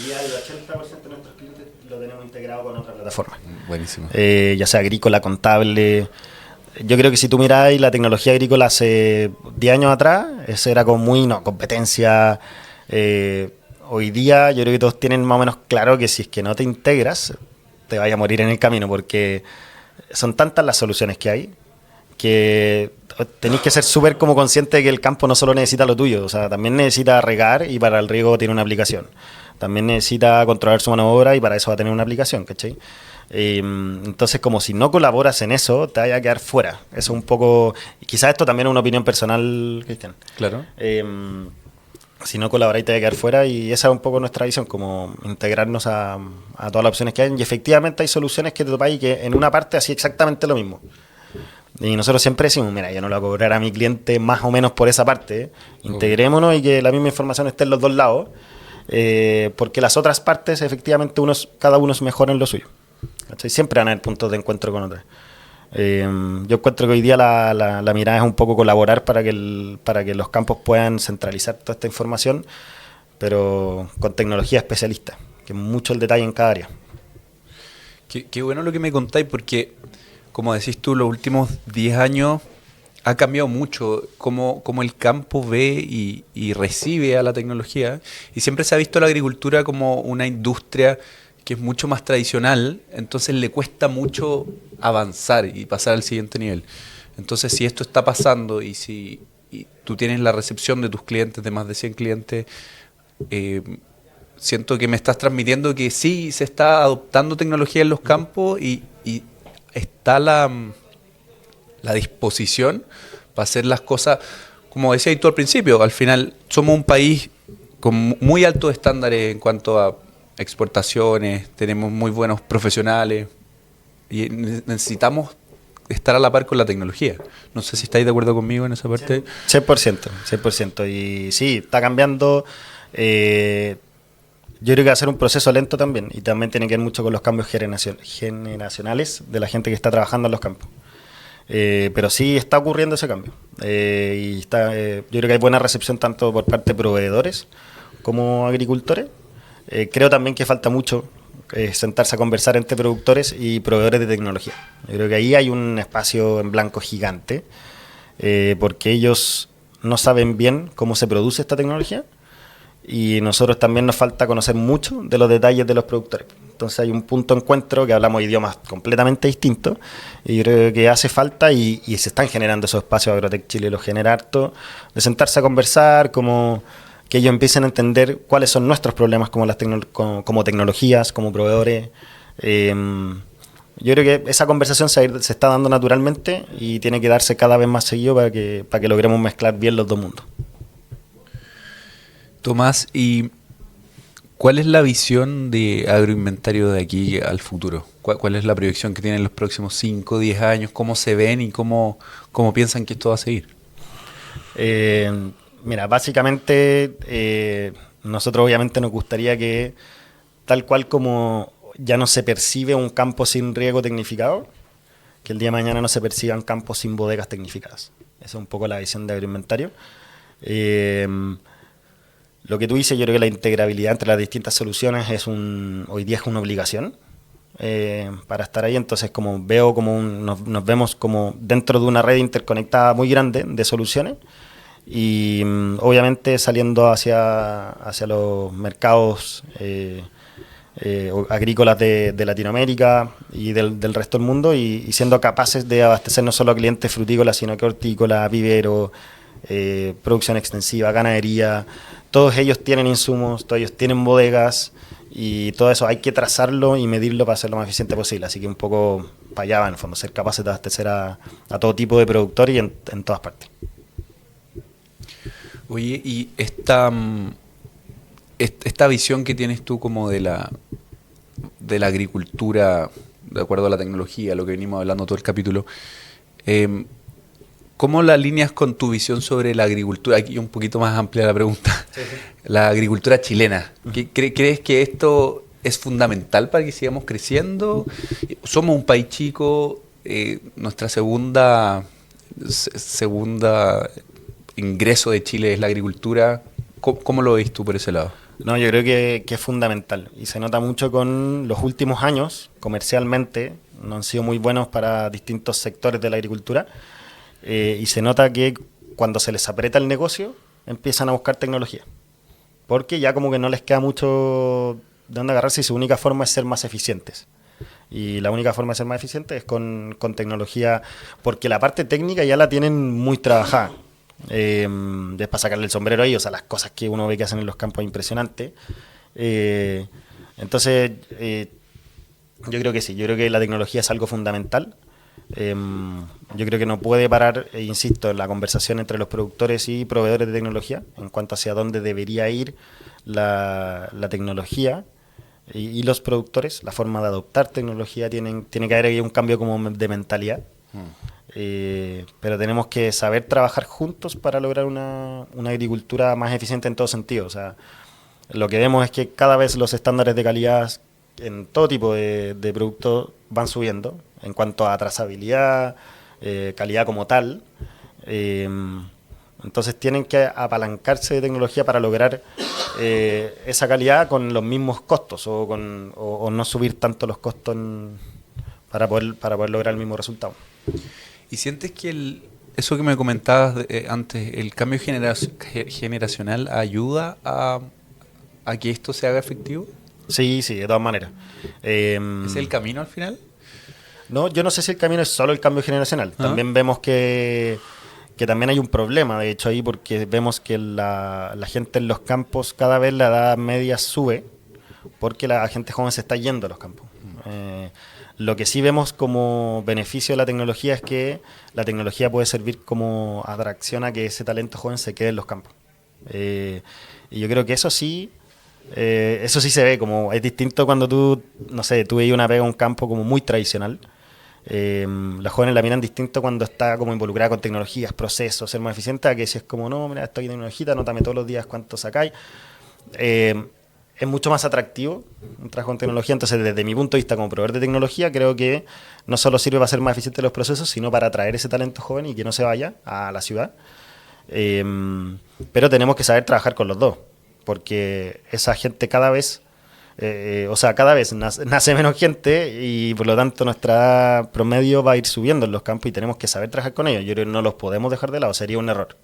día el 80% de nuestros clientes lo tenemos integrado con otra plataforma. Buenísimo. Ya sea agrícola, contable. Yo creo que si tú miráis la tecnología agrícola hace 10 años atrás, eso era como muy competencia. Hoy día yo creo que todos tienen más o menos claro que si es que no te integras, te vayas a morir en el camino, porque son tantas las soluciones que hay que tenéis que ser súper como consciente de que el campo no solo necesita lo tuyo, o sea, también necesita regar, y para el riego tiene una aplicación. también necesita controlar su mano de obra y para eso va a tener una aplicación, ¿cachai? Entonces, como si no colaboras en eso, te vaya a quedar fuera. Eso es un poco... Quizás esto también es una opinión personal, Cristian. Claro. Si no colaboráis te va a quedar fuera y esa es un poco nuestra visión, como integrarnos a todas las opciones que hay. Y efectivamente hay soluciones que te topáis que en una parte hacía exactamente lo mismo. Y nosotros siempre decimos, mira, yo no lo voy a cobrar a mi cliente más o menos por esa parte, integrémonos y que la misma información esté en los dos lados, porque las otras partes efectivamente cada uno es mejor en lo suyo. ¿Cachai? Siempre van a haber puntos de encuentro con otros. Yo encuentro que hoy día la mirada es un poco colaborar para que los campos puedan centralizar toda esta información, pero con tecnología especialista, que es mucho el detalle en cada área. Qué bueno lo que me contáis, porque, como decís tú, los últimos 10 años ha cambiado mucho cómo el campo ve y recibe a la tecnología, y siempre se ha visto la agricultura como una industria que es mucho más tradicional, entonces le cuesta mucho avanzar y pasar al siguiente nivel. Entonces, si esto está pasando y si tú tienes la recepción de tus clientes, de más de 100 clientes, siento que me estás transmitiendo que sí se está adoptando tecnología en los campos y está la disposición para hacer las cosas, como decías tú al principio. Al final somos un país con muy altos estándares en cuanto a exportaciones, tenemos muy buenos profesionales y necesitamos estar a la par con la tecnología. No sé si estáis de acuerdo conmigo en esa parte. 100%. Y sí, está cambiando. Yo creo que va a ser un proceso lento también, y también tiene que ver mucho con los cambios generacionales de la gente que está trabajando en los campos. Pero sí está ocurriendo ese cambio. Yo creo que hay buena recepción tanto por parte de proveedores como agricultores. Creo también que falta mucho sentarse a conversar entre productores y proveedores de tecnología. Yo creo que ahí hay un espacio en blanco gigante, porque ellos no saben bien cómo se produce esta tecnología, y nosotros también nos falta conocer mucho de los detalles de los productores. Entonces hay un punto de encuentro que hablamos idiomas completamente distintos, y yo creo que hace falta, y se están generando esos espacios. Agrotech Chile los genera harto, de sentarse a conversar, como que ellos empiecen a entender cuáles son nuestros problemas como como tecnologías, como proveedores. Yo creo que esa conversación se está dando naturalmente y tiene que darse cada vez más seguido para que logremos mezclar bien los dos mundos. Tomás, ¿y cuál es la visión de agroinventario de aquí al futuro? ¿Cuál es la proyección que tienen los próximos 5 o 10 años? ¿Cómo se ven y cómo piensan que esto va a seguir? Mira, básicamente nosotros obviamente nos gustaría que, tal cual como ya no se percibe un campo sin riego tecnificado, que el día de mañana no se perciban campos sin bodegas tecnificadas. Esa es un poco la visión de agroinventario. Lo que tú dices, yo creo que la integrabilidad entre las distintas soluciones hoy día es una obligación para estar ahí. Entonces, como nos vemos como dentro de una red interconectada muy grande de soluciones, y obviamente saliendo hacia los mercados agrícolas de Latinoamérica y del resto del mundo, y siendo capaces de abastecer no solo a clientes frutícolas, sino que hortícolas, vivero, producción extensiva, ganadería. Todos ellos tienen insumos, todos ellos tienen bodegas, y todo eso hay que trazarlo y medirlo para hacerlo lo más eficiente posible. Así que un poco para allá va, en el fondo, ser capaces de abastecer a todo tipo de productores y en todas partes. Oye, y esta visión que tienes tú como de la agricultura, de acuerdo a la tecnología, lo que venimos hablando todo el capítulo, ¿cómo la alineas con tu visión sobre la agricultura? Aquí un poquito más amplia la pregunta. Sí. La agricultura chilena. ¿Crees que esto es fundamental para que sigamos creciendo? Somos un país chico, nuestra segunda ingreso de Chile es la agricultura. ¿Cómo lo ves tú por ese lado? No, yo creo que es fundamental, y se nota mucho con los últimos años. Comercialmente no han sido muy buenos para distintos sectores de la agricultura, y se nota que cuando se les aprieta el negocio empiezan a buscar tecnología, porque ya como que no les queda mucho de dónde agarrarse, y su única forma es ser más eficientes. Y la única forma de ser más eficientes es con tecnología, porque la parte técnica ya la tienen muy trabajada. Es para sacarle el sombrero a ellos, a las cosas que uno ve que hacen en los campos impresionantes, Entonces, yo creo que sí, yo creo que la tecnología es algo fundamental. Yo creo que no puede parar, insisto, en la conversación entre los productores y proveedores de tecnología en cuanto hacia dónde debería ir la tecnología y los productores, la forma de adoptar tecnología, tiene que haber ahí un cambio como de mentalidad. Pero tenemos que saber trabajar juntos para lograr una agricultura más eficiente en todo sentido. O sea, lo que vemos es que cada vez los estándares de calidad en todo tipo de productos van subiendo en cuanto a trazabilidad, calidad como tal. Entonces tienen que apalancarse de tecnología para lograr esa calidad con los mismos costos o no subir tanto los costos para poder lograr el mismo resultado. ¿Y sientes que eso que me comentabas antes, el cambio generacional ayuda a que esto se haga efectivo? Sí, de todas maneras. ¿Es el camino al final? No, yo no sé si el camino es solo el cambio generacional. También vemos que también hay un problema, de hecho, ahí, porque vemos que la gente en los campos, cada vez la edad media sube, porque la gente joven se está yendo a los campos. Lo que sí vemos como beneficio de la tecnología es que la tecnología puede servir como atracción a que ese talento joven se quede en los campos. Y yo creo que eso sí se ve, como es distinto cuando tú veías una pega en un campo como muy tradicional. Los jóvenes la miran distinto cuando está como involucrada con tecnologías, procesos, ser más eficiente, a que si es como, no, mira, estoy en tecnología, anótame todos los días cuánto sacáis. Es mucho más atractivo un trabajo en tecnología. Entonces, desde mi punto de vista como proveedor de tecnología, creo que no solo sirve para ser más eficiente los procesos, sino para atraer ese talento joven y que no se vaya a la ciudad. Pero tenemos que saber trabajar con los dos, porque esa gente cada vez nace menos gente y por lo tanto nuestra edad promedio va a ir subiendo en los campos y tenemos que saber trabajar con ellos. Yo creo que no los podemos dejar de lado, sería un error.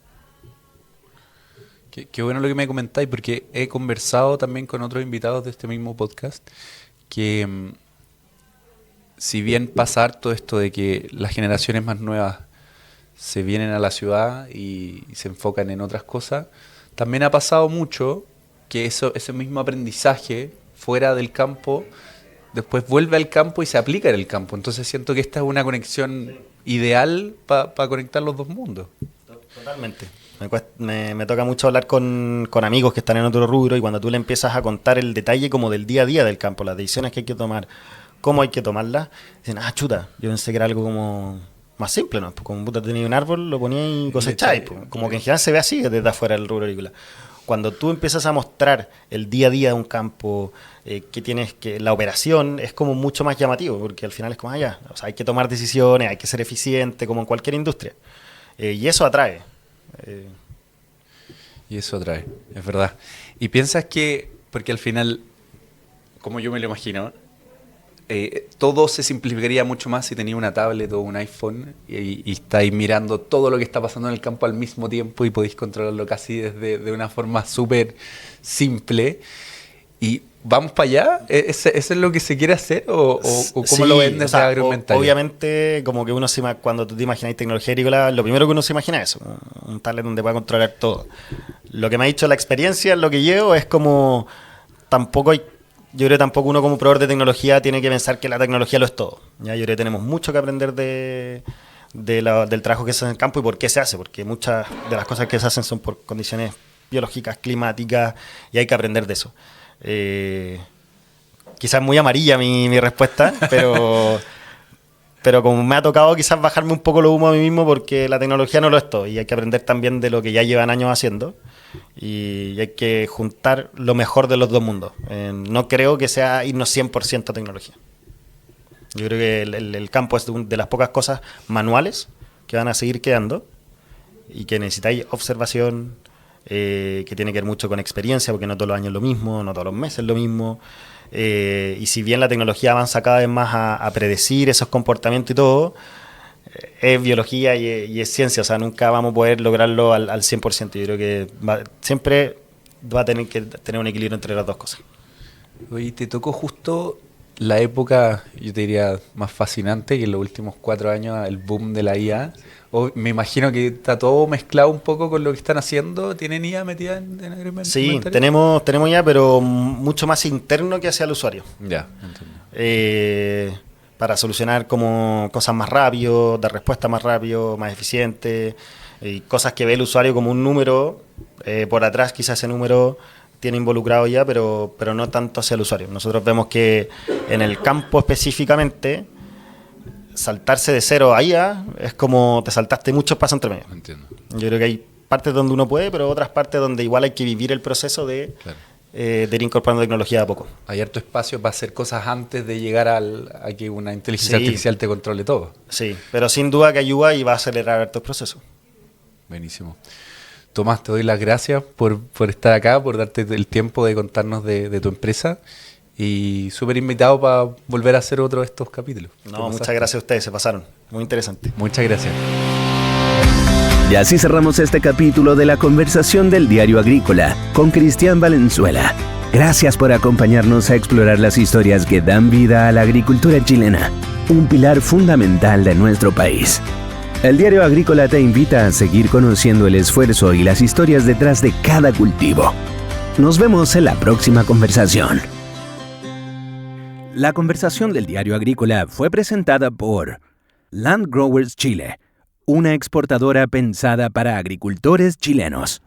Qué bueno lo que me comentáis, porque he conversado también con otros invitados de este mismo podcast, que si bien pasa harto esto de que las generaciones más nuevas se vienen a la ciudad y se enfocan en otras cosas, también ha pasado mucho que ese mismo aprendizaje fuera del campo después vuelve al campo y se aplica en el campo. Entonces siento que esta es una conexión ideal para conectar los dos mundos. Totalmente. Me toca mucho hablar con amigos que están en otro rubro y cuando tú le empiezas a contar el detalle como del día a día del campo, las decisiones que hay que tomar, cómo hay que tomarlas, dicen, chuta, yo pensé que era algo como más simple, ¿no? Pues como puta tenía un árbol, lo ponía y cosecháis, pues. Como que en general se ve así desde afuera del rubro agrícola. Cuando tú empiezas a mostrar el día a día de un campo, que tienes que la operación es como mucho más llamativo, porque al final es como, o sea, hay que tomar decisiones, hay que ser eficiente, como en cualquier industria. Y eso atrae. Y eso atrae, es verdad. Y piensas que, porque al final, como yo me lo imagino, todo se simplificaría mucho más si tenía una tablet o un iPhone y estáis mirando todo lo que está pasando en el campo al mismo tiempo y podéis controlarlo casi de una forma súper simple. ¿Y vamos para allá? ¿Eso es lo que se quiere hacer? ¿O cómo sí, lo ven desde Agroinventario? Obviamente, como que cuando tú te imaginas tecnología agrícola, lo primero que uno se imagina es eso, un tablet donde pueda controlar todo. Lo que me ha dicho la experiencia, lo que llevo, es como yo creo que tampoco uno como proveedor de tecnología tiene que pensar que la tecnología lo es todo. ¿Ya? Yo creo que tenemos mucho que aprender del trabajo que se hace en el campo y por qué se hace, porque muchas de las cosas que se hacen son por condiciones biológicas, climáticas, y hay que aprender de eso. Quizás muy amarilla mi respuesta, pero como me ha tocado quizás bajarme un poco lo humo a mí mismo porque la tecnología no lo es todo y hay que aprender también de lo que ya llevan años haciendo y hay que juntar lo mejor de los dos mundos. No creo que sea irnos 100% a tecnología. Yo creo que el campo es de las pocas cosas manuales que van a seguir quedando y que necesitáis observación, que tiene que ver mucho con experiencia, porque no todos los años es lo mismo, no todos los meses es lo mismo. Y si bien la tecnología avanza cada vez más a predecir esos comportamientos y todo, es biología y es ciencia, o sea, nunca vamos a poder lograrlo al 100%. Yo creo que siempre va a tener que tener un equilibrio entre las dos cosas. Oye, te tocó justo la época, yo te diría, más fascinante que en los últimos 4 años, el boom de la IA. Me imagino que está todo mezclado un poco con lo que están haciendo. ¿Tienen IA metida en agrimentario? Sí, tenemos ya, pero mucho más interno que hacia el usuario. Ya, entiendo. Para solucionar como cosas más rápido, dar respuesta más rápido, más eficiente, y cosas que ve el usuario como un número, por atrás quizás ese número tiene involucrado ya, pero no tanto hacia el usuario. Nosotros vemos que en el campo específicamente, saltarse de 0 a IA es como te saltaste muchos pasos entre medio. Entiendo. Yo creo que hay partes donde uno puede, pero otras partes donde igual hay que vivir el proceso de ir incorporando tecnología de a poco. Hay harto espacio para hacer cosas antes de llegar a que una inteligencia artificial te controle todo. Sí, pero sin duda que ayuda y va a acelerar hartos procesos. Buenísimo. Tomás, te doy las gracias por estar acá, por darte el tiempo de contarnos de tu empresa. Y súper invitado para volver a hacer otro de estos capítulos. No, muchas gracias a ustedes, se pasaron. Muy interesante. Muchas gracias. Y así cerramos este capítulo de la conversación del Diario Agrícola con Cristian Valenzuela. Gracias por acompañarnos a explorar las historias que dan vida a la agricultura chilena, un pilar fundamental de nuestro país. El Diario Agrícola te invita a seguir conociendo el esfuerzo y las historias detrás de cada cultivo. Nos vemos en la próxima conversación. La conversación del Diario Agrícola fue presentada por Land Growers Chile, una exportadora pensada para agricultores chilenos.